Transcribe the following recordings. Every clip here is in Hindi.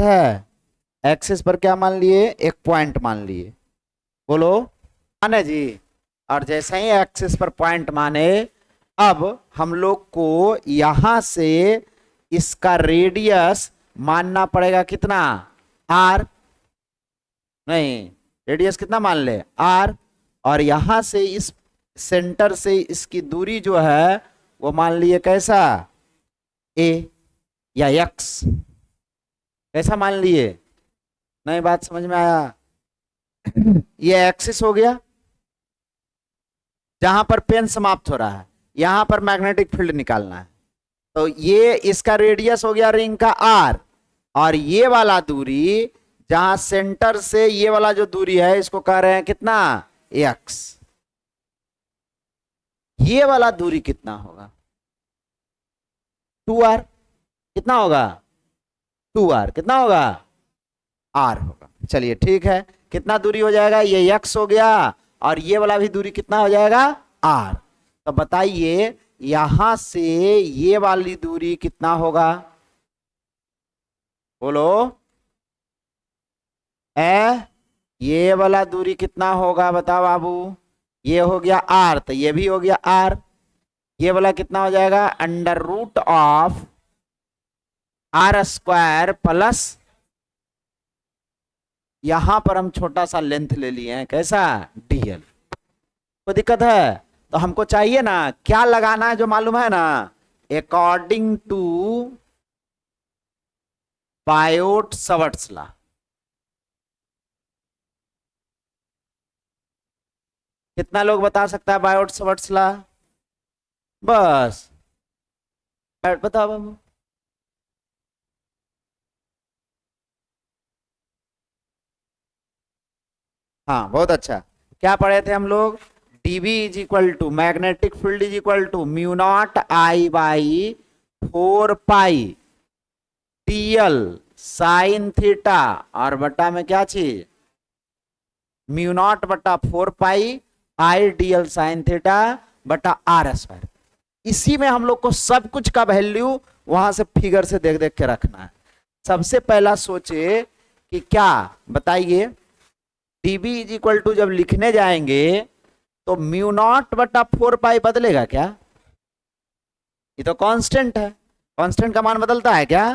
है, एक्सिस पर क्या मान लिए, एक पॉइंट मान लिए, बोलो माने जी। और जैसे ही एक्सिस पर पॉइंट माने, अब हम लोग को यहां से इसका रेडियस मानना पड़ेगा कितना, आर, नहीं रेडियस कितना मान ले, आर, और यहां से इस सेंटर से इसकी दूरी जो है वो मान लिए कैसा, ए या एक्स, कैसा मान लिए, नई बात समझ में आया। ये एक्सिस हो गया जहां पर पेन समाप्त हो रहा है, यहां पर मैग्नेटिक फील्ड निकालना है, तो ये इसका रेडियस हो गया रिंग का आर, और ये वाला दूरी जहां सेंटर से ये वाला जो दूरी है इसको कह रहे हैं कितना, एक्स। ये वाला दूरी कितना होगा, 2r, कितना होगा, 2r, कितना होगा, r होगा। चलिए ठीक है, कितना दूरी हो जाएगा, ये x हो गया, और ये वाला भी दूरी कितना हो जाएगा, r। तो बताइए यहां से ये वाली दूरी कितना होगा, बोलो ये वाला दूरी कितना होगा बताओ बाबू, ये हो गया r, तो ये भी हो गया r, ये वाला कितना हो जाएगा, under root of r square plus, यहां पर हम छोटा सा लेंथ ले लिए हैं, कैसा, dl। कोई दिक्कत है, तो हमको चाहिए ना क्या लगाना है, जो मालूम है ना, अकॉर्डिंग टू बायोट-सवर्ट्स लॉ। कितना लोग बता सकता है बायोट-सवर्ट्स लॉ, बस बताओ बाबू। हाँ बहुत अच्छा, क्या पढ़े थे हम लोग, dv is equal to magnetic field is equal to mu naught I by 4 pi dl sine theta, और बटा में क्या चीज, म्यू नॉट बटा 4 pi I dl sine theta बटा आर स्क्वायर। इसी में हम लोग को सब कुछ का वैल्यू वहां से फिगर से देख देख के रखना है। सबसे पहला सोचे कि क्या बताइए, dv इज इक्वल टू जब लिखने जाएंगे तो म्यू नॉट बटा 4 पाई बदलेगा क्या, ये तो कांस्टेंट है, कांस्टेंट का मान बदलता है क्या।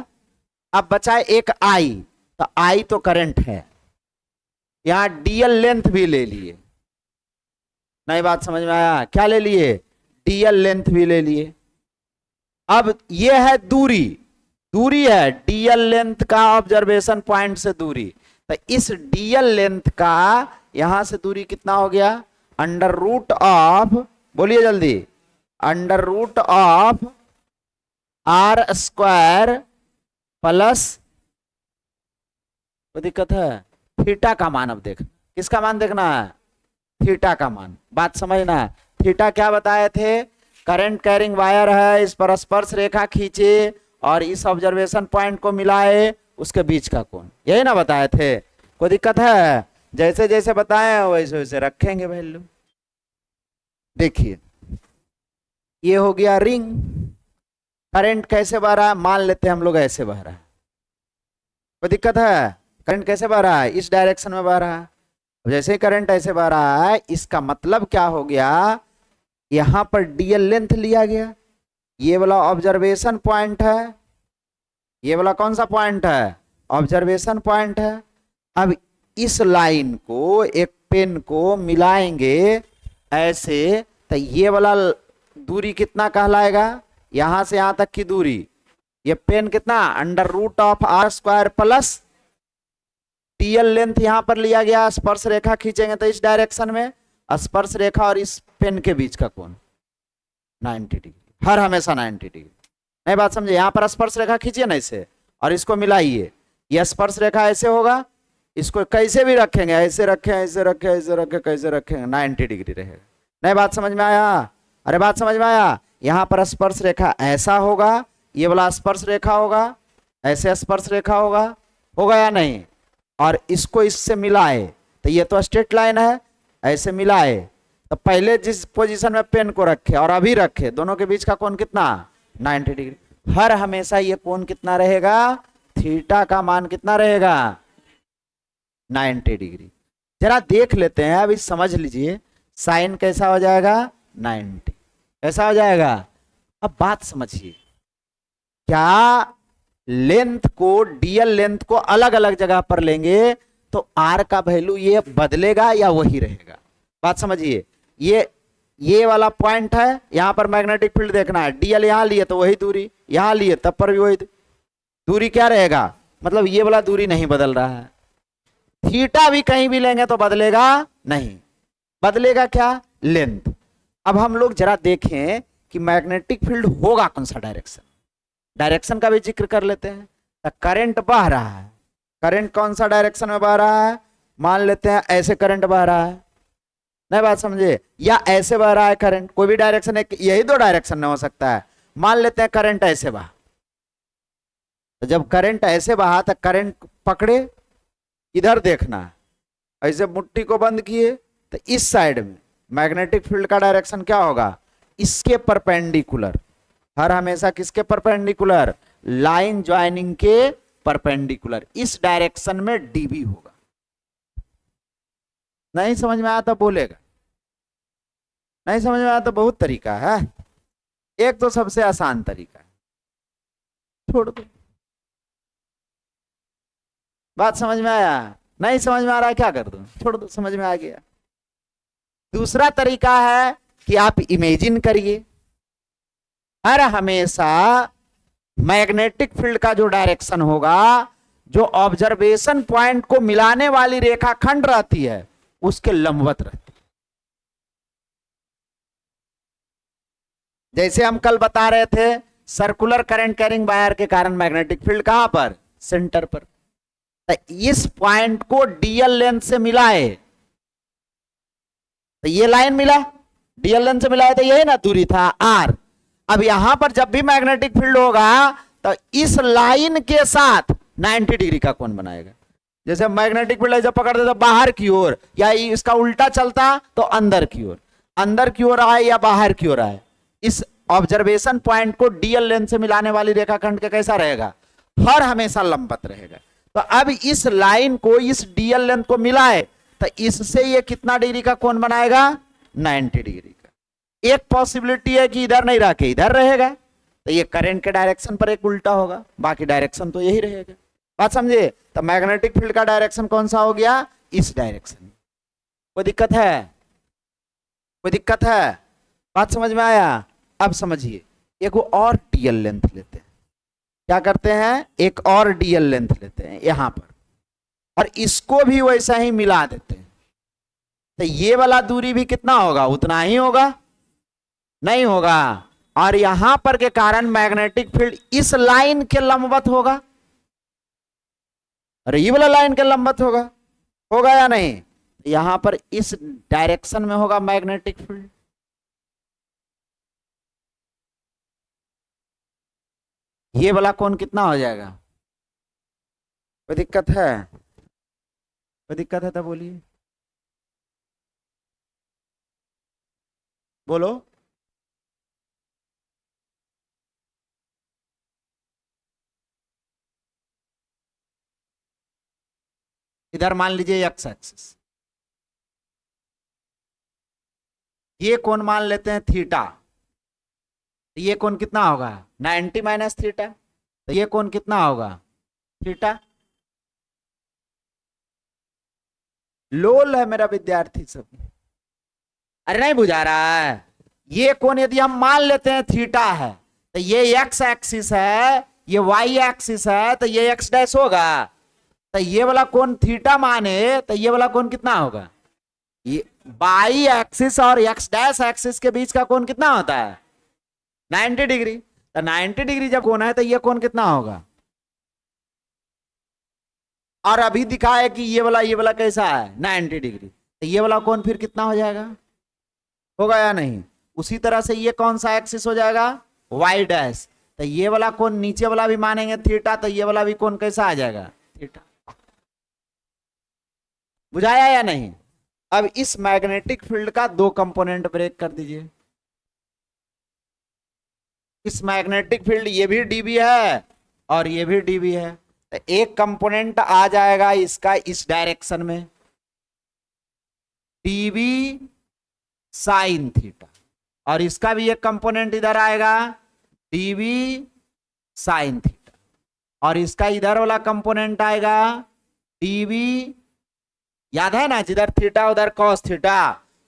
अब बचा एक i, तो i तो करंट है, यहां dl लेंथ भी ले लिए, नई बात समझ में आया, क्या ले लिए, dl लेंथ भी ले लिए। अब ये है दूरी, दूरी है dl लेंथ का ऑब्जर्वेशन पॉइंट से दूरी, तो इस dl लेंथ का यहां से दूरी कितना हो गया, अंडर रूट ऑफ, बोलिए जल्दी, under root of r square plus, कोई दिक्कत है, थीटा का मान अब देखना, किसका मान देखना है, थीटा का मान, बात समझना है। थीटा क्या बताए थे, करंट कैरिंग वायर है, इस पर स्पर्श रेखा खींचे और इस ऑब्जर्वेशन पॉइंट को मिलाए, उसके बीच का कोण, यही ना बताए थे। कोई दिक्कत है, जैसे जैसे बताए वैसे वैसे रखेंगे वैल्यू। देखिए ये हो गया रिंग, करंट कैसे बह रहा है, मान लेते हैं हम लोग ऐसे बह रहा है, कोई दिक्कत है, करंट कैसे बह रहा है, इस डायरेक्शन में बह रहा है, जैसे ही करंट ऐसे बह रहा है, इसका मतलब क्या हो गया, यहां पर dl लेंथ लिया गया, ये वाला ऑब्जर्वेशन पॉइंट है, ये वाला कौन सा पॉइंट है, ऑब्जर्वेशन पॉइंट है। अब इस लाइन को एक पेन को मिलाएंगे ऐसे, तो ये वाला दूरी कितना कहलाएगा, यहां से यहां तक की दूरी, ये पेन कितना, under root of r square plus dl length यहां पर लिया गया, स्पर्श रेखा खींचेंगे तो इस डायरेक्शन में, स्पर्श रेखा और इस पेन के बीच का कोण 90 डिग्री, हर हमेशा 90 डिग्री। नहीं बात समझे, यहां पर स्पर्श रेखा खींचिए ना इसे और इसको मिलाइए, यह स्पर्श रेखा ऐसे होगा, इसको कैसे भी रखेंगे, ऐसे रखें ऐसे रखें ऐसे रखें कैसे रखेंगे 90 डिग्री रहेगा। नहीं बात समझ में आया, अरे बात समझ में आया, यहां पर स्पर्श रेखा ऐसा होगा, ये वाला स्पर्श रेखा होगा, ऐसे स्पर्श रेखा होगा या नहीं, और इसको इससे मिलाए तो ये तो स्ट्रेट लाइन है, ऐसे मिलाए तो पहले जिस पोजीशन में पेन को रखे और अभी रखे, दोनों के बीच का कोण कितना, 90 डिग्री। हर हमेशा ये कोण कितना रहेगा, थीटा का मान कितना रहेगा 90 डिग्री। जरा देख लेते हैं, अभी समझ लीजिए साइन कैसा हो जाएगा 90, कैसा हो जाएगा। अब बात समझिए, क्या लेंथ को डीएल लेंथ को अलग अलग जगह पर लेंगे तो आर का वैल्यू ये बदलेगा या वही रहेगा। बात समझिए, ये वाला पॉइंट है, यहां पर मैग्नेटिक फील्ड देखना है, डीएल यहां लिए तो वही दूरी, यहां लिए तब पर भी वही दूरी क्या रहेगा, मतलब ये वाला दूरी नहीं बदल रहा है। थीटा भी कहीं भी लेंगे तो बदलेगा नहीं, बदलेगा क्या लेंथ। अब हम लोग जरा देखें कि मैग्नेटिक फील्ड होगा कौन सा डायरेक्शन, डायरेक्शन का भी जिक्र कर लेते हैं। तो करंट बह रहा है, करंट कौन सा डायरेक्शन में बह रहा है, मान लेते हैं ऐसे करंट बह रहा है, नहीं बात समझे, या ऐसे बह रहा है करंट, कोई भी डायरेक्शन है, यही दो डायरेक्शन में हो सकता है। मान लेते हैं करंट ऐसे बहा, तो जब करंट ऐसे बहा तो करंट पकड़े इधर देखना है, ऐसे मुट्ठी को बंद किए तो इस साइड में मैग्नेटिक फील्ड का डायरेक्शन क्या होगा, इसके परपेंडिकुलर, हर हमेशा किसके परपेंडिकुलर, लाइन ज्वाइनिंग के परपेंडिकुलर, इस डायरेक्शन में डीबी होगा। नहीं समझ में आया तो बोलेगा, नहीं समझ में आया तो बहुत तरीका है, एक तो सबसे आसान तरीका है, छोड़ दो। बात समझ में आया, नहीं समझ में आ रहा है क्या कर दो, छोड़ दो, समझ में आ गया। दूसरा तरीका है कि आप इमेजिन करिए, हर हमेशा मैग्नेटिक फील्ड का जो डायरेक्शन होगा, जो ऑब्जर्वेशन पॉइंट को मिलाने वाली रेखा खंड रहती है उसके लंबवत रहती है। जैसे हम कल बता रहे थे, सर्कुलर करंट कैरिंग वायर के कारण मैग्नेटिक फील्ड कहां पर, सेंटर पर। तो इस पॉइंट को डीएल लेंथ से मिलाए, तो ये लाइन मिला, डीएल लेंथ से मिलाए तो यही ना दूरी था आर। अब यहां पर जब भी मैग्नेटिक फील्ड होगा तो इस लाइन के साथ 90 डिग्री का कोण बनाएगा। जैसे मैग्नेटिक फील्ड जब पकड़ दे तो बाहर की ओर, या इसका उल्टा चलता तो अंदर की ओर, अंदर की ओर आए या बाहर की ओर आए, इस ऑब्जर्वेशन पॉइंट को डीएल लेंथ से मिलाने वाली रेखाखंड का कैसा रहेगा, हर हमेशा लंबवत रहेगा। तो अब इस लाइन को इस डीएल लेंथ को मिलाए तो इससे ये कितना डिग्री का कोण बनाएगा, 90 डिग्री का। एक पॉसिबिलिटी है कि इधर नहीं रह के इधर रहेगा, तो ये करंट के डायरेक्शन पर एक उल्टा होगा, बाकी डायरेक्शन तो यही रहेगा। बात समझे, तो मैग्नेटिक फील्ड का डायरेक्शन कौन सा हो गया, इस डायरेक्शन। कोई दिक्कत है, कोई दिक्कत है, बात समझ में आया। अब समझिए, एक और डीएल लेंथ लेते हैं, क्या करते हैं, एक और डीएल लेंथ लेते हैं यहां पर, और इसको भी वैसा ही मिला देते हैं। तो ये वाला दूरी भी कितना होगा, उतना ही होगा, नहीं होगा, और यहां पर के कारण मैग्नेटिक फील्ड इस लाइन के लंबवत होगा, अरे ये वाला लाइन के लंबवत होगा, होगा या नहीं, यहां पर इस डायरेक्शन में होगा मैग्नेटिक फील्ड। ये वाला कोण कितना हो जाएगा, कोई दिक्कत है, कोई दिक्कत है तो बोलिए, बोलो। इधर मान लीजिए एक्स एक्सिस, ये कोण मान लेते हैं थीटा, ये कोण कितना होगा 90 माइनस थीटा, तो ये कोण कितना होगा थीटा। लोल है मेरा विद्यार्थी सब, अरे नहीं बुझा रहा है। ये कोण यदि हम मान लेते हैं थीटा है, तो ये एक्स एक्सिस है, ये वाई एक्सिस है, तो ये एक्स डैश होगा, तो ये वाला कोण थीटा माने तो ये वाला कोण कितना होगा, ये वाई एक्सिस और एक्स डैश एक्सिस के बीच का कोण कितना होता है 90 डिग्री। तो 90 डिग्री जब कोण है तो ये कोण कितना होगा, और अभी दिखा है कि ये वाला कैसा है 90 डिग्री, तो ये वाला कोण फिर कितना हो जाएगा, होगा या नहीं। उसी तरह से ये कौन सा एक्सिस हो जाएगा, वाई डैश, तो ये वाला कोण नीचे वाला भी मानेंगे थीटा, तो ये वाला भी कोण कैसा आ जाएगा थीटा। बुझाया या नहीं। अब इस मैग्नेटिक फील्ड का दो कंपोनेंट ब्रेक कर दीजिए, इस मैग्नेटिक फील्ड ये भी डीबी है और ये भी डीबी है, तो एक कंपोनेंट आ जाएगा इसका इस डायरेक्शन में, डीवी साइन थीटा, और इसका भी एक कंपोनेंट इधर आएगा डीवी साइन थीटा, और इसका इधर वाला कंपोनेंट आएगा डीवी, याद है ना, जिधर थीटा उधर कॉस थीटा,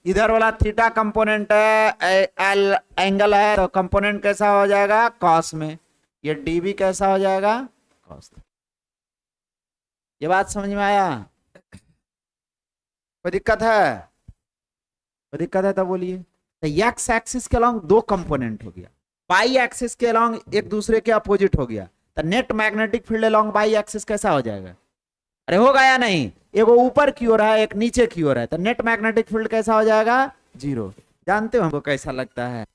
इधर वाला थीटा कंपोनेंट है, एल एंगल है, तो कंपोनेंट कैसा हो जाएगा कॉस में, ये डीवी कैसा हो जाएगा कॉस। ये बात समझ में आया? कोई दिक्कत है? कोई दिक्कत है तो बोलिए। तो एक्स एक्सिस के अलोंग दो कंपोनेंट हो गया, वाई एक्सिस के अलोंग एक दूसरे के अपोजिट हो गया, तो net magnetic field along y axis कैसा हो जाएगा? अरे होगा या नहीं? एक वो ऊपर की ओर है एक नीचे की ओर है, तो नेट मैग्नेटिक फील्ड कैसा हो जाएगा? जीरो। जानते हो हमको कैसा लगता है?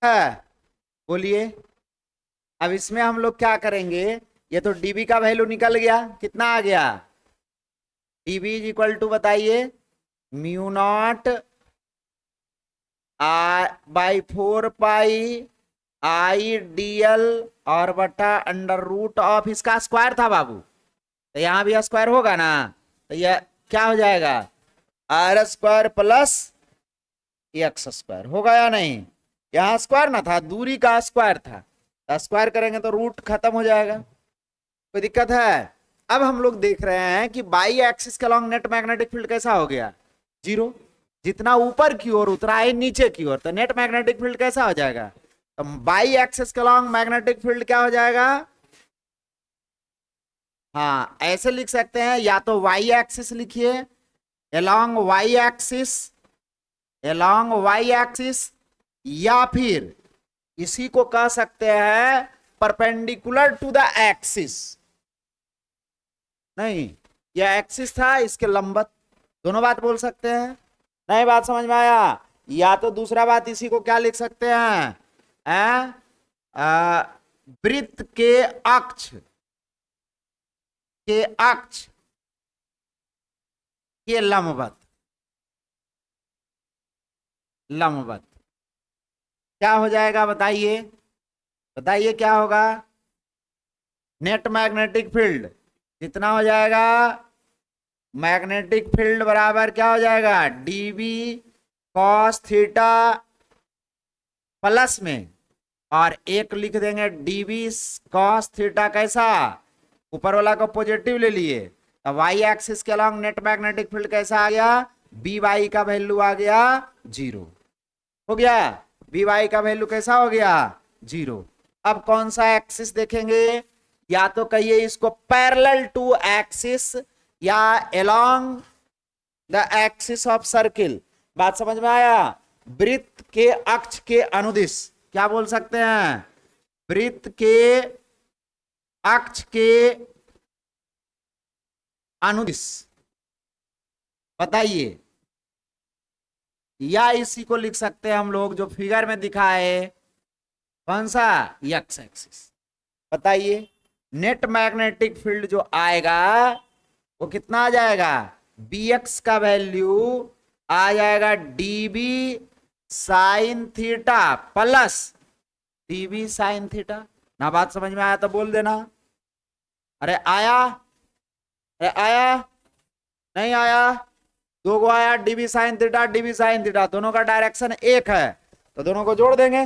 है, बोलिए। अब इसमें हम लोग क्या करेंगे, ये तो डीबी का वैल्यू निकल गया, कितना आ गया, डीबी इज इक्वल टू बताइए mu naught by 4 pi I D L और बटा अंडर रूट ऑफ इसका स्क्वायर था बाबू, तो यहां भी स्क्वायर होगा ना, तो यह क्या हो जाएगा, r square plus x square होगा या नहीं। यहां स्क्वायर ना था, दूरी का स्क्वायर था, तो स्क्वायर करेंगे तो रूट खत्म हो जाएगा, कोई दिक्कत है। अब हम लोग देख रहे हैं कि बाई एक्सिस के अलॉन्ग नेट मैग्नेटिक फील्ड कैसा हो गया, जीरो। जितना ऊपर की ओर उतरा है नीचे की ओर, तो नेट मैग्नेटिक फील्ड कैसा हो जाएगा, तो बाई एक्सिस के अलॉन्ग मैग्नेटिक फील्ड क्या हो जाएगा, हाँ ऐसे लिख सकते हैं, या तो वाई एक्सिस लिखिए, along y axis, along y axis, या फिर इसी को कह सकते हैं परपेंडिकुलर टू द एक्सिस, नहीं यह एक्सिस था इसके लंबवत, दोनों बात बोल सकते हैं, नहीं बात समझ में आया। या तो दूसरा बात इसी को क्या लिख सकते हैं, वृत्त के अक्ष के लंबवत, लंबवत क्या हो जाएगा बताइए, बताइए क्या होगा, नेट मैग्नेटिक फील्ड कितना हो जाएगा, मैग्नेटिक फील्ड बराबर क्या हो जाएगा, डीबी कॉस थीटा प्लस में, और एक लिख देंगे डीबी कॉस थीटा कैसा, ऊपर वाला को पॉजिटिव ले लिए, तो वाई एक्सिस के अलॉन्ग नेट मैग्नेटिक फील्ड कैसा आ गया, बी वाई का वैल्यू आ गया जीरो, हो गया, बी वाई का वैल्यू कैसा हो गया जीरो। अब कौन सा एक्सिस देखेंगे, या तो कहिए इसको पैरेलल टू एक्सिस या along the axis of circle, बात समझ में आया, वृत्त के अक्ष के अनुदिश, क्या बोल सकते हैं, वृत्त के अक्ष के अनुदिश, बताइए, या इसी को लिख सकते हैं हम लोग जो फिगर में दिखा है, कौन सा, एक्स एक्सिस, बताइए नेट मैग्नेटिक फील्ड जो आएगा वो कितना आ जाएगा, बी एक्स का वैल्यू आ जाएगा dB sine theta plus dB sine theta, ना बात समझ में आया तो बोल देना, अरे आया, अरे आया, नहीं आया, दो को आया, dB sine theta dB sine theta, दोनों का डायरेक्शन एक है तो दोनों को जोड़ देंगे,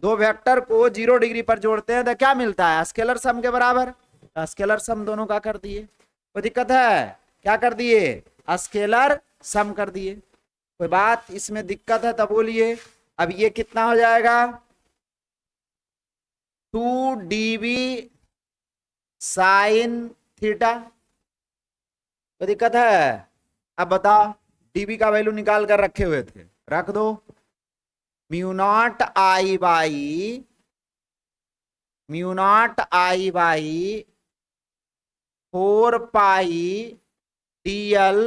दो वेक्टर को 0 डिग्री पर जोड़ते हैं तो क्या मिलता है, स्केलर सम के बराबर, स्केलर सम दोनों का कर दिए, कोई दिक्कत है, क्या कर दिए, स्केलर सम कर दिए, कोई बात इसमें दिक्कत है तो बोलिए। अब ये कितना हो जाएगा, 2 dB साइन थीटा, कोई दिक्कत है, अब बताओ डीबी का वैल्यू निकाल कर रखे हुए थे, रख दो, mu naught I by 4 pi D L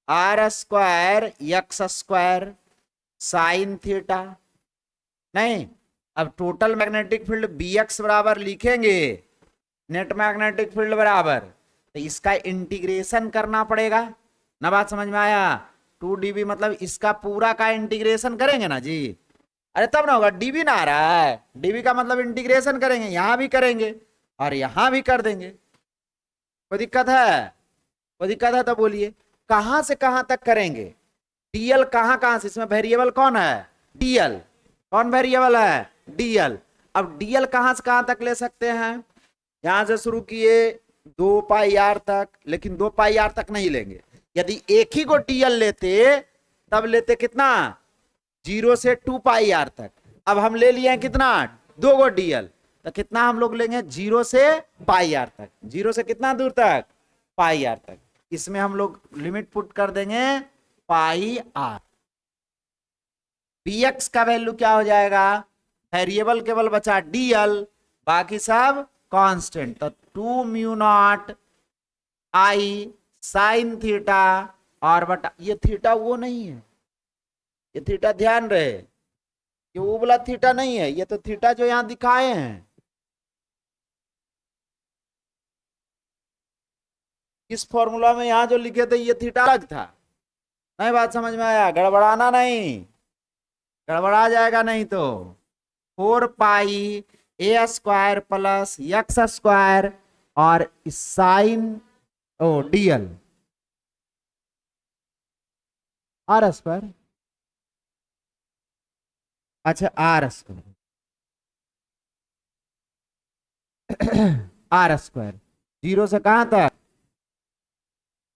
r square x square sine theta. नहीं, अब total magnetic field B x बराबर लिखेंगे नेट मैग्नेटिक फील्ड बराबर, तो इसका इंटीग्रेशन करना पड़ेगा ना। बात समझ में आया? 2dB मतलब इसका पूरा का इंटीग्रेशन करेंगे ना जी। अरे तब ना होगा, डीबी ना आ रहा है, डीबी का मतलब इंटीग्रेशन करेंगे, यहां भी करेंगे और यहां भी कर देंगे। कोई दिक्कत है? कोई दिक्कत है तो बोलिए। कहां से कहां तक करेंगे? डीएल कहां कहां से, इसमें वेरिएबल कौन है? डीएल। कौन वेरिएबल है? डीएल। अब डीएल कहां से कहां तक ले सकते हैं? यहां से शुरू किए 2πr तक, लेकिन 2πr तक नहीं लेंगे। यदि एक ही को डीएल लेते तब लेते कितना? 0 से 2πr तक। अब हम ले लिए हैं कितना? 2 गो डीएल, तो कितना हम लोग लेंगे? 0 से πr तक। 0 से कितना दूर तक? πr तक। इसमें हम लोग लिमिट पुट कर देंगे πr। bx का वैल्यू क्या हो जाएगा? वेरिएबल केवल बचा डीएल, बाकी सब कांस्टेंट। तो 2 म्यू नॉट आई साइन थीटा और बटा, ये थीटा वो नहीं है, ये थीटा ध्यान रहे, ये वो वाला थीटा नहीं है, ये तो थीटा जो यहां दिखाए हैं। इस फॉर्मूला में यहां जो लिखे थे ये थीटा अलग था। नहीं बात समझ में आया? गड़बड़ाना नहीं, गड़बड़ा जाएगा नहीं तो। 4 pi a square plus x square और sine o DL r square. अच्छा आर स्क्वायर, आर स्क्वायर 0 से कहां तक?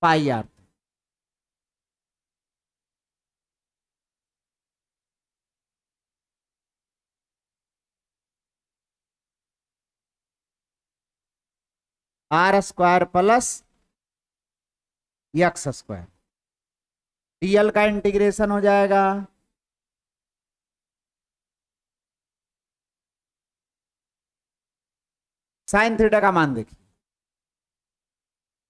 πr। R square plus x square, DL का इंटीग्रेशन हो जाएगा साइन थीटा का मान देखिए।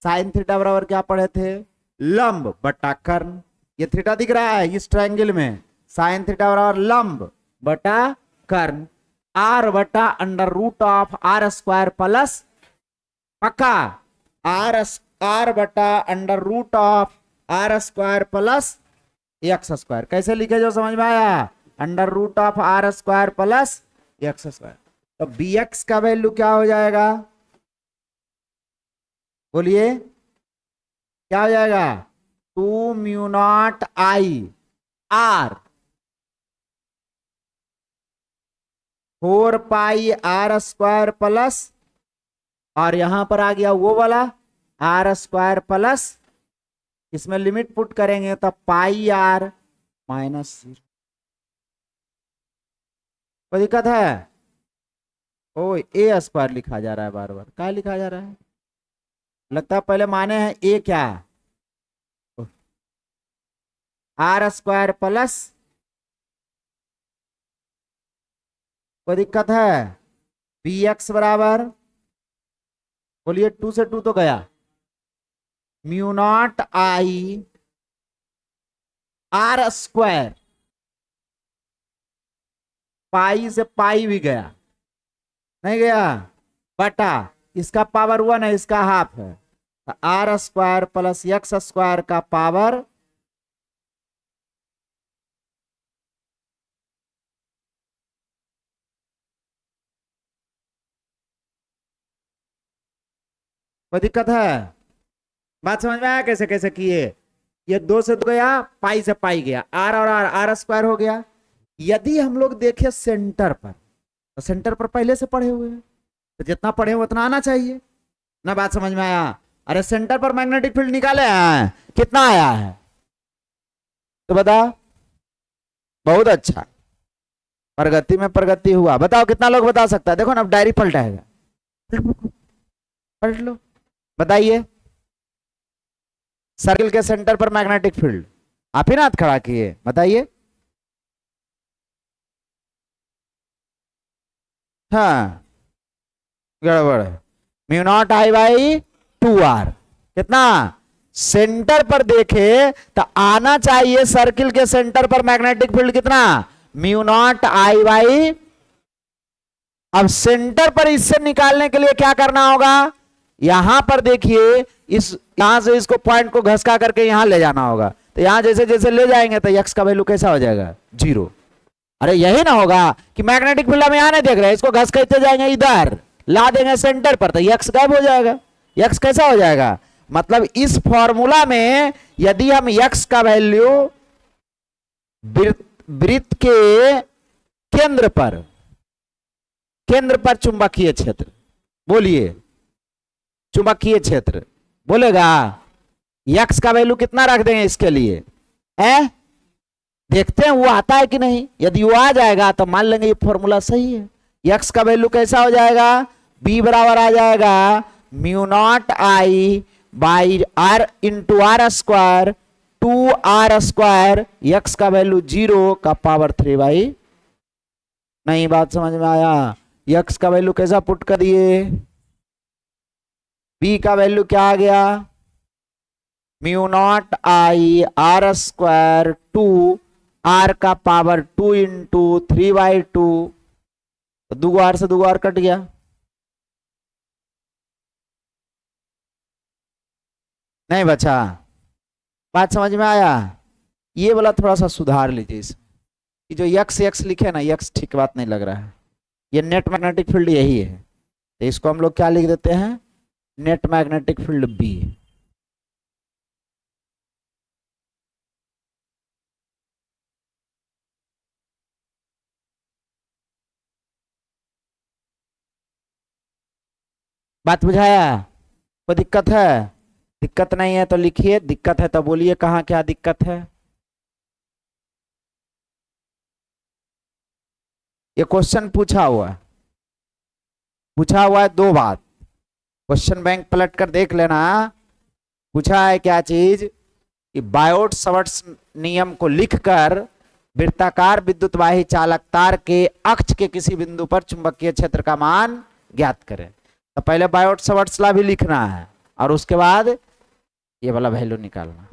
साइन थीटा बराबर क्या पढ़े थे? लंब बटा कर्ण। ये थीटा दिख रहा है इस ट्रायंगल में, साइन थीटा बराबर लंब बटा कर्ण। आर बटा under root of r square plus, पक्का, आर बटा under root of r square plus x square. कैसे लिखे जो समझ में आया? Under root of r square plus x square. तो बी एक्स का वैल्यू क्या हो जाएगा? बोलिए क्या हो जाएगा? 2 mu naught I r 4 pi r square plus, और यहां पर आ गया वो वाला आर स्क्वायर प्लस, इसमें लिमिट पुट करेंगे तो पाई आर माइनस 0। कोई दिक्कत है? ओ ए स्क्वायर लिखा जा रहा है, बार बार क्या लिखा जा रहा है? लगता है पहले माने हैं ए क्या? आर स्क्वायर प्लस, कोई दिक्कत है? बी एक्स बराबर, बोलिए 2 से 2 तो गया, mu naught I R square, pi से पाई भी गया, नहीं गया, बटा इसका पावर 1 है, इसका हाफ है, तो r square plus x square का पावर कोई दिक्कत है? बात समझ में आया कैसे कैसे किए? ये 2 से 2 गया, पाई से पाई गया, आर और आर आर स्क्वायर हो गया। यदि हम लोग देखें सेंटर पर, तो सेंटर पर पहले से पढ़े हुए हैं, तो जितना पढ़े उतना आना चाहिए ना। बात समझ में आया? अरे सेंटर पर मैग्नेटिक फील्ड निकाले हैं, कितना आया है तो बता। बहुत अच्छा, प्रगति में प्रगति हुआ। बताओ कितना लोग बता सकता है? देखो ना, अब डायरी पलटाएगा, पलट लो, बताइए। सर्किल के सेंटर पर मैग्नेटिक फील्ड, आप ही ना हाथ खड़ा किए, बताइए। हाँ गड़बड़ है। Mu naught I by 2 r, कितना? सेंटर पर देखे तो आना चाहिए सर्किल के सेंटर पर मैग्नेटिक फील्ड कितना, म्यू नॉट आई बाई। अब सेंटर पर इससे निकालने के लिए क्या करना होगा, यहां पर देखिए इस यहां से इसको पॉइंट को घसका करके यहां ले जाना होगा, तो यहां जैसे जैसे ले जाएंगे तो एक्स का वैल्यू कैसा हो जाएगा, 0। अरे यही ना होगा कि मैग्नेटिक फील्ड हम यहां नहीं देख रहे, इसको घस करते जाएंगे इधर ला देंगे सेंटर पर, तो एक्स गायब हो जाएगा। एक्स कैसा हो जाएगा, मतलब इस फॉर्मूला में यदि हम एक्स का वैल्यू वृत्त के केंद्र पर चुंबकीय क्षेत्र, बोलिए चुंबकीय क्षेत्र बोलेगा, एक्स का वैल्यू कितना रख देंगे इसके लिए, देखते हैं वो आता है कि नहीं। यदि वो आ जाएगा तो मान लेंगे ये फॉर्मूला सही है। एक्स का वैल्यू कैसा हो जाएगा, बी बराबर आ जाएगा mu naught I by r into r square 2r², x का वैल्यू 0 का पावर 3/। नहीं बात समझ में आया, एक्स का वैल्यू कैसा पुट करिए, बी का वैल्यू क्या आ गया, म्यू नॉट आई r² 2 r का पावर 2 इंटू 3/2, तो 2r से 2r कट गया। नहीं बचा, बात समझ में आया। ये वाला थोड़ा सा सुधार लीजिए इसमें, कि जो यक्स यक्स लिखे ना, यक्स ठीक बात नहीं लग रहा है। ये नेट मैग्नेटिक फील्ड यही है, तो इसको हम लोग क्या लिख देते हैं, नेट मैग्नेटिक फील्ड बी। बात बुझाया, कोई दिक्कत है, दिक्कत नहीं है तो लिखिए, दिक्कत है तो बोलिए कहाँ क्या दिक्कत है। ये क्वेश्चन पूछा हुआ है 2 बात, क्वेश्चन बैंक पलट कर देख लेना। पूछा है क्या चीज, कि बायोट सवर्ट्स नियम को लिखकर वृत्ताकार विद्युतवाही चालक तार के अक्ष के किसी बिंदु पर चुंबकीय क्षेत्र का मान ज्ञात करें। तो पहले बायोट सवर्ट्स लॉ भी लिखना है और उसके बाद ये वाला वैल्यू निकालना।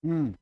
हम्म।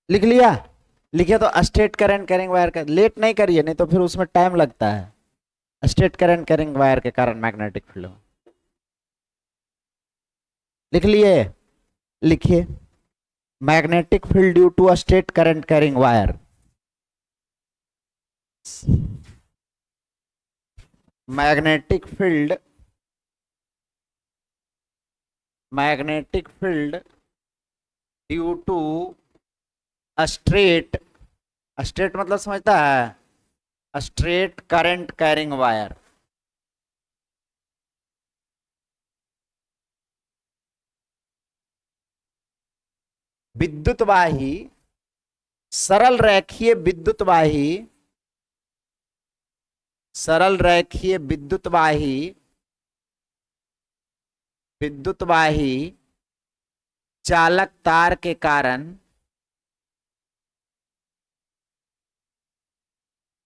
लिख लिया? लिखे तो स्ट्रेट करंट कैरिंग वायर का लेट नहीं करिए, नहीं तो फिर उसमें टाइम लगता है। स्ट्रेट करंट कैरिंग वायर के कारण मैग्नेटिक फील्ड। लिख लिए? लिखिए। Magnetic field due to a straight current carrying wire. Magnetic field, magnetic field due to straight, straight मतलब समझता है? Straight current carrying wire. विद्युतवाही, सरल रेखीय विद्युतवाही, सरल रेखीय विद्युतवाही, विद्युतवाही चालक तार के कारण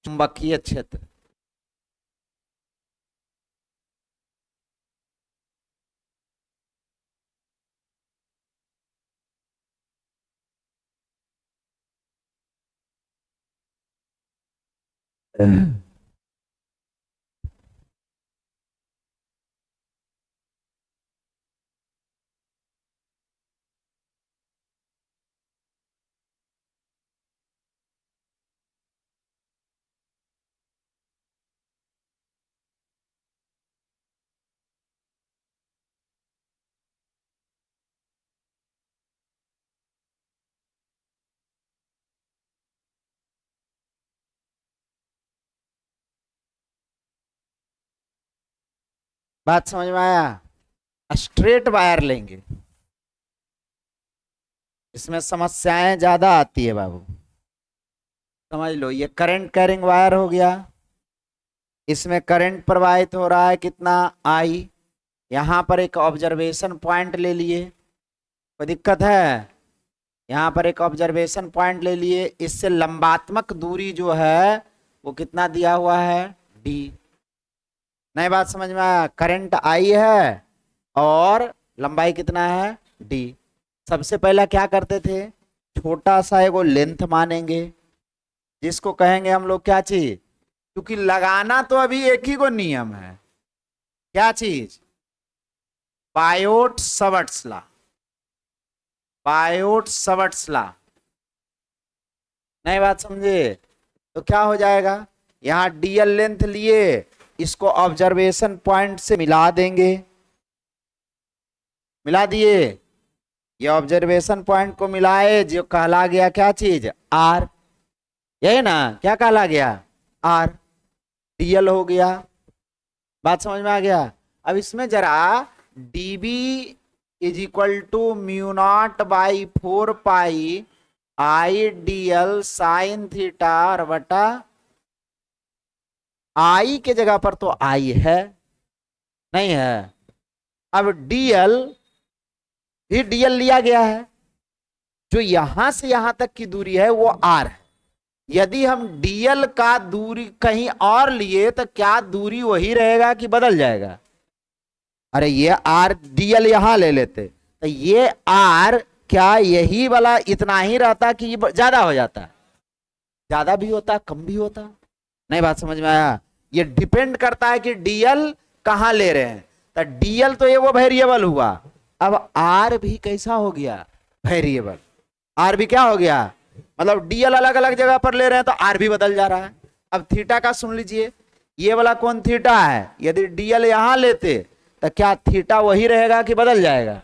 चुंबकीय क्षेत्र, बात समझ में आया? स्ट्रेट वायर लेंगे, इसमें समस्याएं ज्यादा आती है बाबू, समझ लो। ये करंट कैरिंग वायर हो गया, इसमें करंट प्रवाहित हो रहा है कितना, आई। यहां पर एक ऑब्जर्वेशन पॉइंट ले लिए, कोई दिक्कत है? यहां पर एक ऑब्जर्वेशन पॉइंट ले लिए, इससे लंबात्मक दूरी जो है वो कितना दिया हुआ है, डी। नई बात समझ में आया? करंट आई है और लंबाई कितना है, डी। सबसे पहला क्या करते थे, छोटा सा एगो लेंथ मानेंगे, जिसको कहेंगे हम लोग क्या चीज, क्योंकि लगाना तो अभी एक ही को नियम है, क्या चीज, बायोट सवर्ट्स लॉ, बायोट सवर्ट्स लॉ। नई बात समझे? तो क्या हो जाएगा, यहां डीएल लेंथ लिए, इसको ऑब्जर्वेशन पॉइंट से मिला देंगे, मिला दिए, ये ऑब्जर्वेशन पॉइंट को मिलाए, जो कहला गया क्या चीज, आर। यही ना, क्या कहला गया, आर। डीएल हो गया, बात समझ में आ गया? अब इसमें जरा DB is equal to mu naught by 4 pi I DL sine theta और बटा, आई के जगह पर तो आई है, नहीं है। अब डीएल भी डीएल लिया गया है, जो यहां से यहां तक की दूरी है वो आर है। यदि हम डीएल का दूरी कहीं और लिए तो क्या दूरी वही रहेगा कि बदल जाएगा? अरे ये आर डीएल यहां ले लेते तो ये आर क्या यही वाला इतना ही रहता कि ये ज्यादा हो जाता, ज्यादा भी होता कम भी होता? नहीं बात समझ में आया? ये डिपेंड करता है कि डीएल कहां ले रहे हैं। तो डीएल तो ये वो वेरिएबल हुआ, अब आर भी कैसा हो गया, वेरिएबल। आर भी क्या हो गया, मतलब डीएल अलग अलग जगह पर ले रहे हैं तो आर भी बदल जा रहा है। अब थीटा का सुन लीजिए, ये वाला कौन थीटा है, यदि डीएल यहां लेते तो क्या थीटा वही रहेगा कि बदल जाएगा?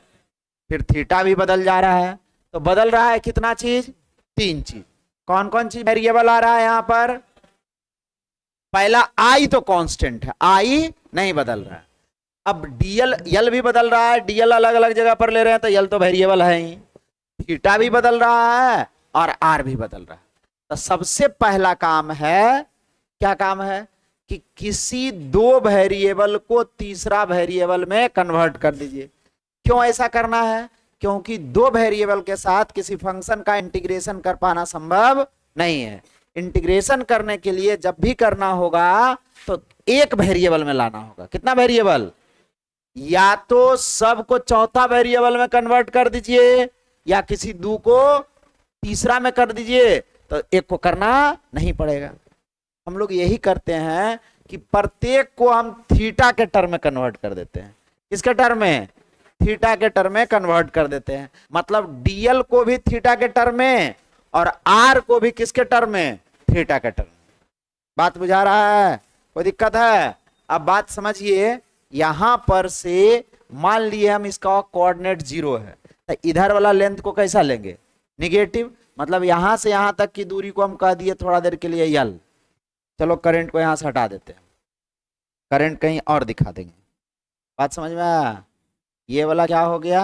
फिर थीटा भी बदल जा रहा है, तो बदल रहा है कितना चीज, 3 चीज। कौन कौन सी वेरिएबल आ रहा है यहां पर? पहला आई तो कांस्टेंट है, आई नहीं बदल रहा है। अब डीएल यल भी बदल रहा है, डीएल अलग अलग जगह पर ले रहे हैं तो यल तो वेरिएबल है ही। थीटा भी बदल रहा है और आर भी बदल रहा है। तो सबसे पहला काम है, क्या काम है, कि किसी दो वेरिएबल को तीसरा वेरिएबल में कन्वर्ट कर दीजिए। क्यों ऐसा करना है? क्योंकि दो वेरिएबल के साथ किसी फंक्शन का इंटीग्रेशन कर पाना संभव नहीं है। इंटीग्रेशन करने के लिए जब भी करना होगा तो एक वेरिएबल में लाना होगा। कितना वेरिएबल? या तो सबको चौथा वेरिएबल में कन्वर्ट कर दीजिए या किसी दो को तीसरा में कर दीजिए, तो एक को करना नहीं पड़ेगा। हम लोग यही करते हैं कि प्रत्येक को हम थीटा के टर्म में कन्वर्ट कर देते हैं। किसके टर्म में? थीटा के टर्म में कन्वर्ट कर देते हैं। मतलब डीएल को भी थीटा के टर्म में और आर को भी किसके टर्म में? थीटा के टर्म में। बात बुझा रहा है? कोई दिक्कत है? अब बात समझिए, यहां पर से मान लिए हम इसका कोऑर्डिनेट 0 है, तो इधर वाला लेंथ को कैसा लेंगे? निगेटिव। मतलब यहां से यहां तक की दूरी को हम कह दिए थोड़ा देर के लिए यल। चलो करंट को यहां से हटा देते हैं, करंट कहीं और दिखा देंगे। बात समझ में आया? ये वाला क्या हो गया,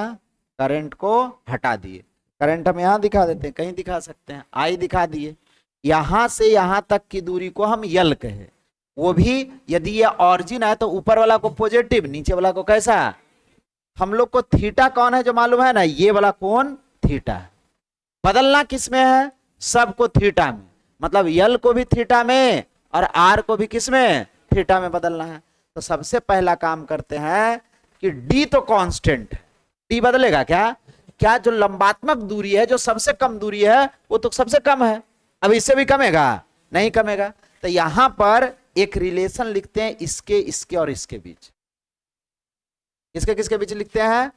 करंट को हटा दिए। करंट हम यहाँ दिखा देते हैं, कहीं दिखा सकते हैं, आई दिखा दिए। यहां से यहां तक की दूरी को हम यल कहे, वो भी यदि ये ऑरिजिन है तो ऊपर वाला को पॉजिटिव, नीचे वाला को कैसा। हम लोग को थीटा कौन है जो मालूम है ना, ये वाला कोण थीटा है। बदलना किस में है, सबको थीटा में, मतलब यल को भी थीटा में और आर को भी किस में, थीटा में बदलना है। तो सबसे पहला काम करते हैं कि डी तो कांस्टेंट है, डी बदलेगा क्या, क्या जो लंबात्मक दूरी है, जो सबसे कम दूरी है वो तो सबसे कम है, अब इससे भी कमेगा, नहीं कमेगा। तो यहां पर एक रिलेशन लिखते हैं इसके, इसके और इसके बीच। इसके किसके बीच लिखते हैं,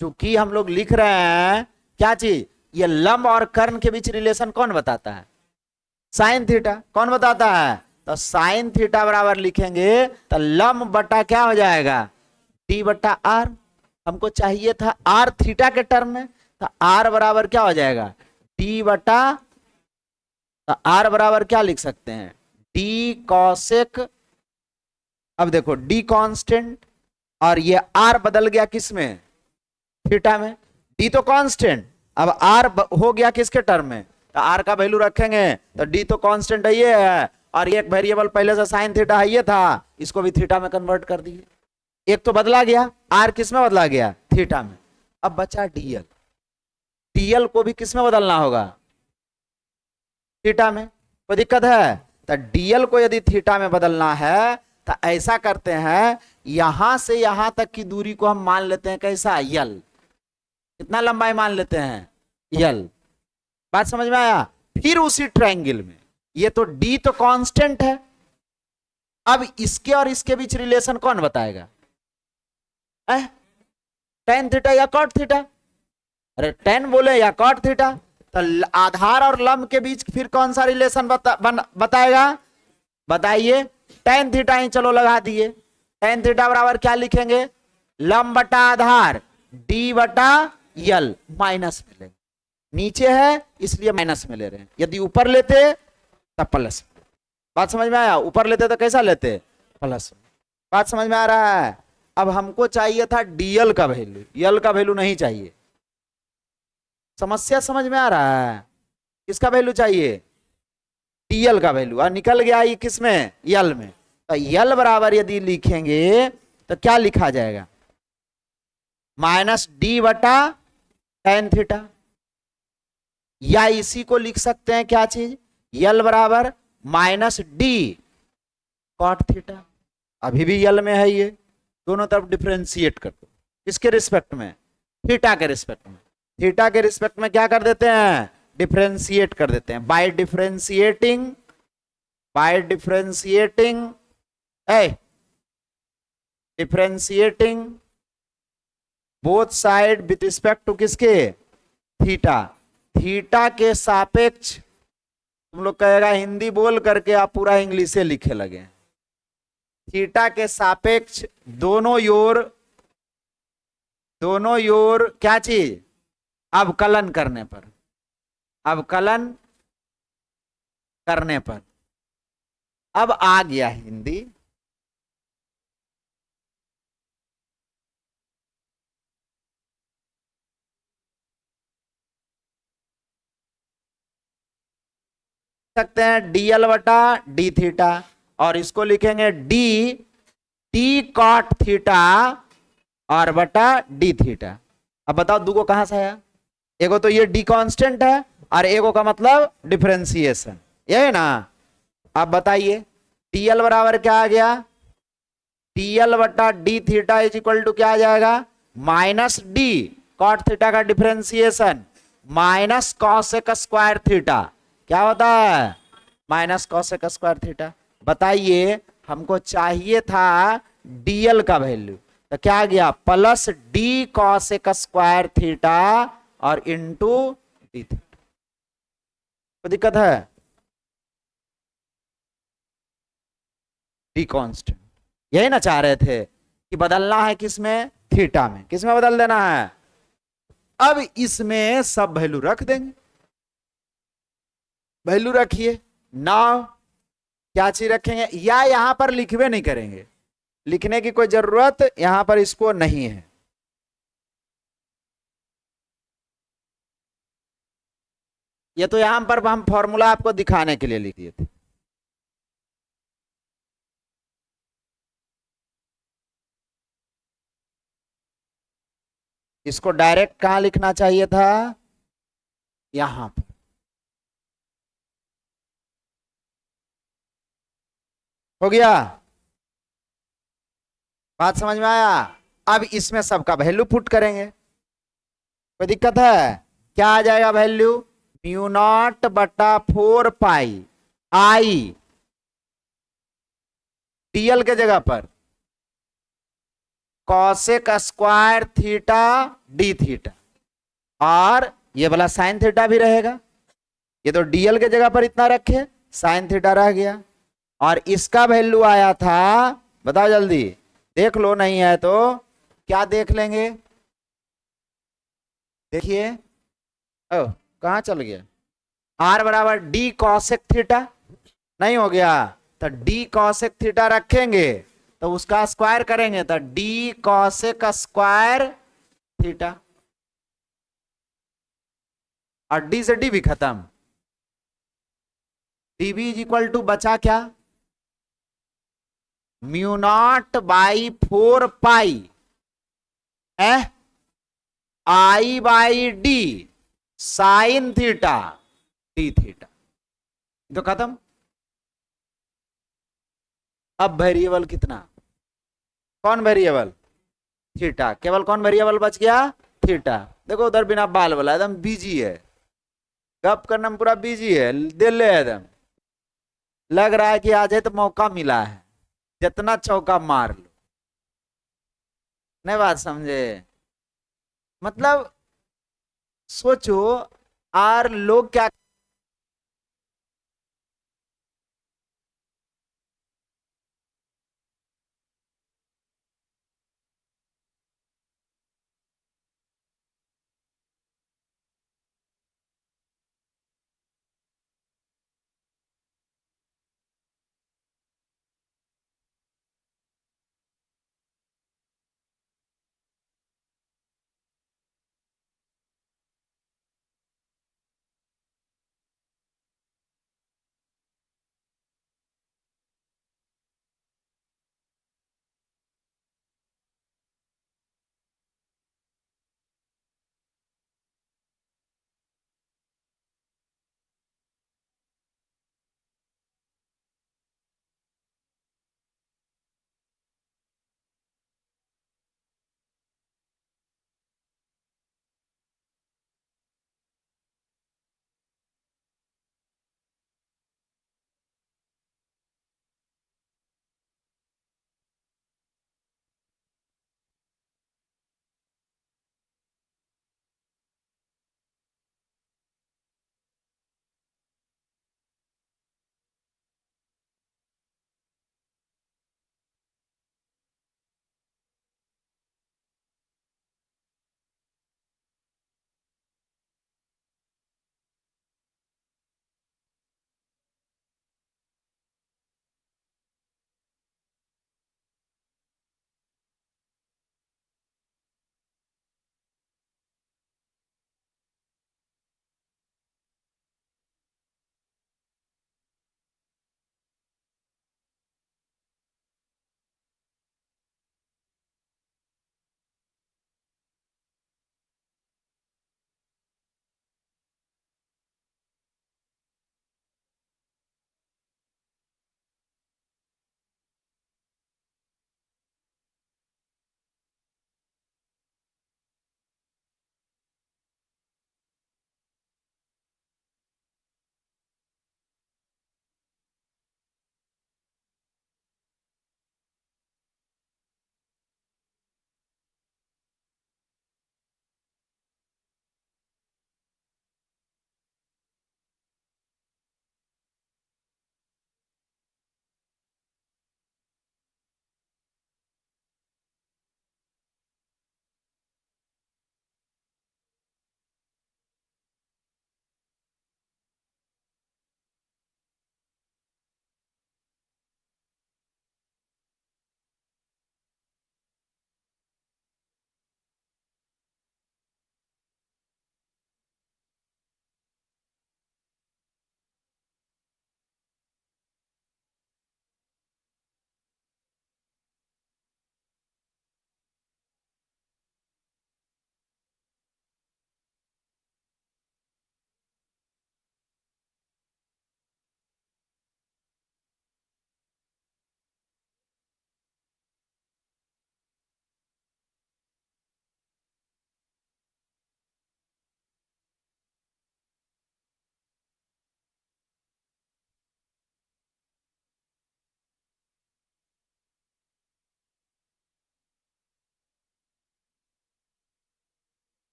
चूंकि हम लोग लिख रहे हैं क्या चीज, ये लंब और कर्ण के बीच रिलेशन कौन बताता है, साइन थीटा। कौन बताता है, तो साइन थीटा बराबर लिखेंगे तो लंब बटा क्या हो जाएगा, डी बटा आर। हमको चाहिए था आर थीटा के टर्म में, तो आर बराबर क्या हो जाएगा, डी बटा, तो आर बराबर क्या लिख सकते हैं, डी कॉसेक। अब देखो डी कांस्टेंट और ये आर बदल गया किस में, थीटा में। डी तो कांस्टेंट, अब आर हो गया किसके टर्म में, तो आर का वैल्यू रखेंगे तो डी तो कांस्टेंट है ये है, और एक वेरिएबल पहले से साइन थीटा है ये था, इसको भी थीटा में कन्वर्ट कर दिए। एक तो बदला गया, आर किस में बदला गया, थीटा में। अब बचा डीएल, डीएल को भी किस में बदलना होगा, थीटा में। कोई दिक्कत है, तो डीएल को यदि थीटा में बदलना है तो ऐसा करते हैं, यहां से यहां तक की दूरी को हम मान लेते हैं कैसा, यल। कितना लंबाई मान लेते हैं, यल। बात समझ में आया। फिर उसी ट्रायंगल में ये तो डी तो कांस्टेंट है, अब इसके और इसके बीच रिलेशन कौन बताएगा, टेन थीटा या कॉट थीटा, अरे टेन बोले या कॉट थीटा, तो आधार और लंब के बीच फिर कौन सा रिलेशन बताएगा, बताइए। टेन थीटा ही चलो लगा दिए, टेन थीटा बराबर क्या लिखेंगे, लंब बटा आधार डी बटा यल, माइनस में लेंगे, नीचे है इसलिए माइनस में ले रहे हैं, यदि ऊपर लेते तब प्लस। बात समझ में आया, ऊपर लेते तो कैसा लेते, प्लस। बात समझ में आ रहा है। अब हमको चाहिए था डीएल का वैल्यू, यल का वैल्यू नहीं चाहिए। समस्या समझ में आ रहा है, किसका वैल्यू चाहिए, डीएल का वैल्यू, और निकल गया ये किसमें, यल में। तो यल बराबर यदि लिखेंगे तो क्या लिखा जाएगा, माइनस डी बटा टेन थीटा, या इसी को लिख सकते हैं क्या चीज, यल बराबर माइनस डी कॉट थीटा। अभी भी यल में है ये, दोनों तरफ डिफरेंशिएट कर दो, किसके रिस्पेक्ट में, थीटा के रिस्पेक्ट में। थीटा के रिस्पेक्ट में क्या कर देते हैं, डिफरेंशिएट कर देते हैं, by differentiating, by differentiating differentiating both side with respect to किसके, थीटा। थीटा के सापेक्ष, तुम लोग कहेगा हिंदी बोल करके आप पूरा इंग्लिश से लिखे लगे, थीटा के सापेक्ष दोनों योर क्या चीज, अवकलन करने पर, अवकलन करने पर। अब आ गया हिंदी, सकते हैं डीएल बटा डी थीटा, और इसको लिखेंगे डी कॉट थीटा और बटा डी थीटा। अब बताओ दो को कहां से आया, एगो तो ये डी कांस्टेंट है और एगो का मतलब डिफरेंशिएशन, यही ना। अब बताइए टीएल बराबर क्या आ गया, टीएल बटा D theta is equal to क्या आ जाएगा, माइनस डी कॉट थीटा का differentiation minus cosec square theta, क्या होता है, माइनस कॉसेक स्क्वायर थीटा। बताइए हमको चाहिए था डीएल का वैल्यू, तो क्या आ गया, plus D cosec square theta और इंटू डी थीटा। तो दिक्कत है, डी कांस्टेंट, यही ना चाह रहे थे कि बदलना है किसमें, थीटा में, किसमें बदल देना है। अब इसमें सब वैल्यू रख देंगे, वैल्यू रखिए। नाउ क्या चीज रखेंगे, या यहां पर लिखवे नहीं करेंगे, लिखने की कोई जरूरत यहां पर इसको नहीं है। ये तो यहां पर हम फॉर्मूला आपको दिखाने के लिए लिख दिए थे। इसको डायरेक्ट कहां लिखना चाहिए था, यहां पर। हो गया, बात समझ में आया। अब इसमें सबका वैल्यू पुट करेंगे, कोई दिक्कत है? क्या आ जाएगा वैल्यू? म्यू नॉट बटा 4 पाई आई डीएल के जगह पर cosec square theta D theta, और ये वाला साइन थीटा भी रहेगा। ये तो डीएल के जगह पर इतना रखे, साइन थीटा रह गया। और इसका वैल्यू आया था, बताओ जल्दी, देख लो, नहीं है तो क्या देख लेंगे। देखिए, ओ कहां चल गया, आर बराबर डी कॉसेक थीटा, नहीं हो गया तो डी कॉसेक थीटा रखेंगे, तो उसका स्क्वायर करेंगे तो डी कॉसेक स्क्वायर थीटा, और डी से डी भी खत्म। डीबी इज इक्वल टू बचा क्या, mu naught by 4 pi I by D sine theta D theta, तो खत्म। अब वेरिएबल कितना, कौन वेरिएबल, थीटा, केवल कौन वेरिएबल बच गया, थीटा। देखो उधर बिना बाल वाला एकदम बिजी है, गप करने में पूरा बिजी है, दिल है एकदम, लग रहा है कि आज है तो मौका मिला है, जितना चौका मार लो। नहीं बात समझे, मतलब सोचो, और लोग क्या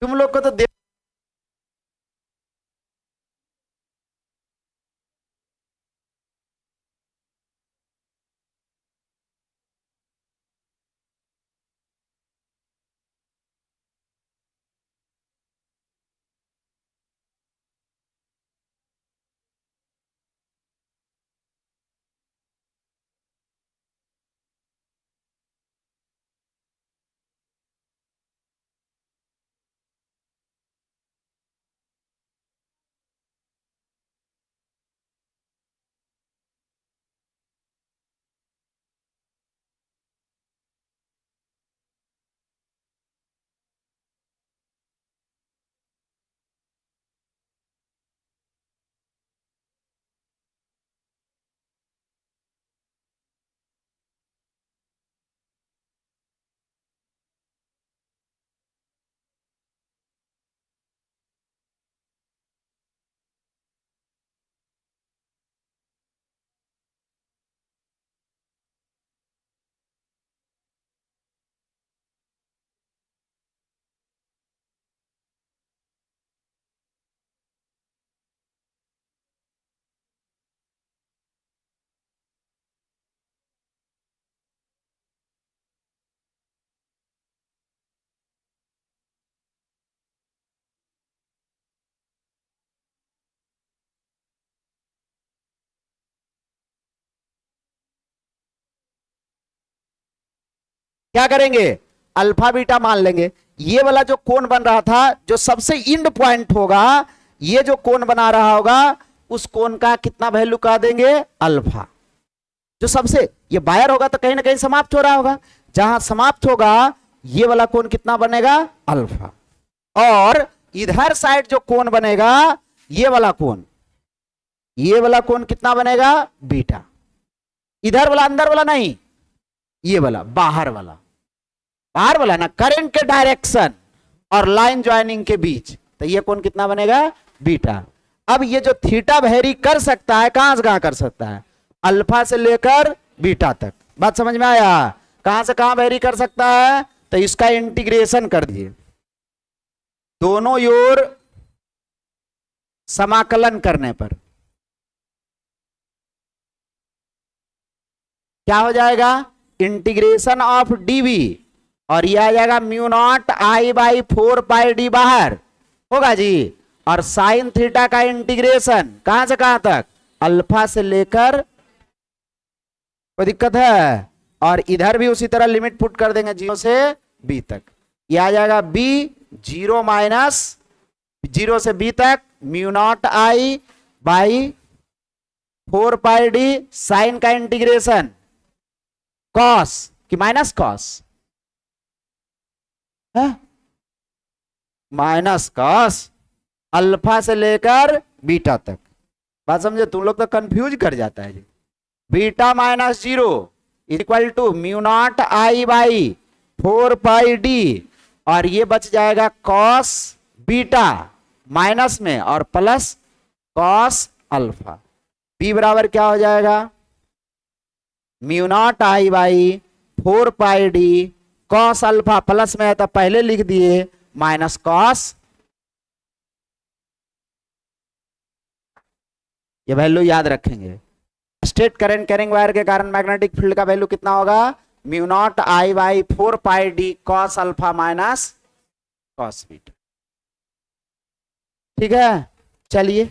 तुम लोग को तो क्या करेंगे, अल्फा बीटा मान लेंगे। ये वाला जो कोण बन रहा था, जो सबसे इंड पॉइंट होगा, ये जो कोण बना रहा होगा, उस कोण का कितना वैल्यू कह देंगे, अल्फा। जो सबसे ये बायर होगा तो कहीं ना कहीं समाप्त हो रहा होगा, जहां समाप्त होगा ये वाला कोण कितना बनेगा, अल्फा। और इधर साइड जो कोण बनेगा, ये वाला कोण, ये वाला कोण कितना बनेगा, बीटा। इधर वाला, अंदर वाला नहीं, ये वाला बाहर वाला, बाहर वाला ना, करंट के डायरेक्शन और लाइन ज्वाइनिंग के बीच, तो ये कोण कितना बनेगा, बीटा। अब ये जो थीटा वेरी कर सकता है, कहां से कहां कर सकता है, अल्फा से लेकर बीटा तक। बात समझ में आया, कहां से कहां वेरी कर सकता है, तो इसका इंटीग्रेशन कर दिए, दोनों ओर समाकलन करने पर क्या हो जाएगा, इंटीग्रेशन ऑफ डीवी, और यह आ जाएगा mu naught I by 4 pi D बाहर होगा जी। और साइन थीटा का इंटीग्रेशन कहां से कहां तक, अल्फा से लेकर, कोई दिक्कत है, और इधर भी उसी तरह लिमिट पुट कर देंगे 0 से b तक। यह आ जाएगा b 0 माइनस 0 से b तक mu naught I by 4 pi D sine का इंटीग्रेशन कॉस कि minus cos, minus cos alpha से लेकर बीटा तक। बात समझे, तुम लोग तो कंफ्यूज कर जाता है जी। Beta minus 0 equal to mu naught I by 4 pi D, और ये बच जाएगा कॉस बीटा माइनस में और प्लस कॉस अल्फा। बी बराबर क्या हो जाएगा, mu naught I by 4 pi D cos alpha, plus में है तो पहले लिख दिए माइनस कॉस, ये वैल्यू याद रखेंगे। स्ट्रेट करंट कैरिंग वायर के कारण मैग्नेटिक फील्ड का वैल्यू कितना होगा, mu naught I by 4 pi D cos alpha minus cos beta. ठीक है, चलिए